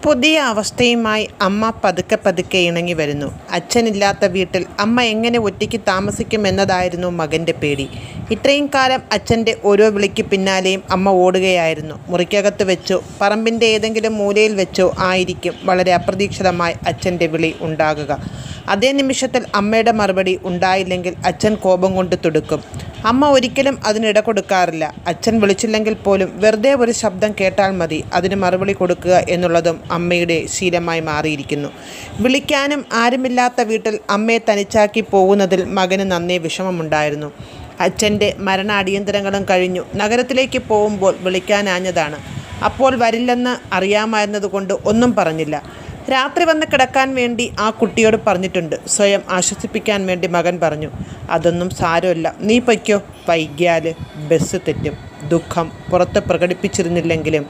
പുതിയ അവസ്ഥയുമായി അമ്മ പതുക്കെ പതുക്കെ ഇണങ്ങി വരുന്നു. അച്ഛനില്ലാത്ത വീട്ടിൽ അമ്മ എങ്ങനെ ഒറ്റയ്ക്ക് താമസിക്കുമെന്നതായിരുന്നു മകൻ്റെ പേടി. ഇത്രയും കാലം അച്ഛൻ്റെ ഓരോ വിളിക്ക് പിന്നാലെയും അമ്മ ഓടുകയായിരുന്നു. മുറിക്കകത്ത് വെച്ചോ പറമ്പിൻ്റെ ഏതെങ്കിലും മൂലയിൽ വെച്ചോ ആയിരിക്കും വളരെ അപ്രതീക്ഷിതമായി അച്ഛൻ്റെ വിളി ഉണ്ടാകുക. അതേ നിമിഷത്തിൽ അമ്മയുടെ മറുപടി ഉണ്ടായില്ലെങ്കിൽ അച്ഛൻ കോപം കൊണ്ട് തുടുക്കും. അമ്മ ഒരിക്കലും അതിനിട കൊടുക്കാറില്ല. അച്ഛൻ വിളിച്ചില്ലെങ്കിൽ പോലും വെറുതെ ഒരു ശബ്ദം കേട്ടാൽ മതി അതിന് മറുപടി കൊടുക്കുക എന്നുള്ളതും അമ്മയുടെ ശീലമായി മാറിയിരിക്കുന്നു. വിളിക്കാനും ആരുമില്ലാത്ത വീട്ടിൽ അമ്മയെ തനിച്ചാക്കി പോകുന്നതിൽ മകന് നന്നേ വിഷമമുണ്ടായിരുന്നു. അച്ഛൻ്റെ മരണ അടിയന്തരങ്ങളും കഴിഞ്ഞു നഗരത്തിലേക്ക് പോകുമ്പോൾ വിളിക്കാനാഞ്ഞതാണ്. അപ്പോൾ വരില്ലെന്ന് അറിയാമായിരുന്നതുകൊണ്ട് ഒന്നും പറഞ്ഞില്ല. രാത്രി വന്ന് കിടക്കാൻ വേണ്ടി ആ കുട്ടിയോട് പറഞ്ഞിട്ടുണ്ട്. സ്വയം ആശ്വസിപ്പിക്കാൻ വേണ്ടി മകൻ പറഞ്ഞു, അതൊന്നും സാരമില്ല, നീ പൊയ്ക്കോ, വൈകിയാൽ ബസ് തെറ്റും. ദുഃഖം പുറത്ത് പ്രകടിപ്പിച്ചിരുന്നില്ലെങ്കിലും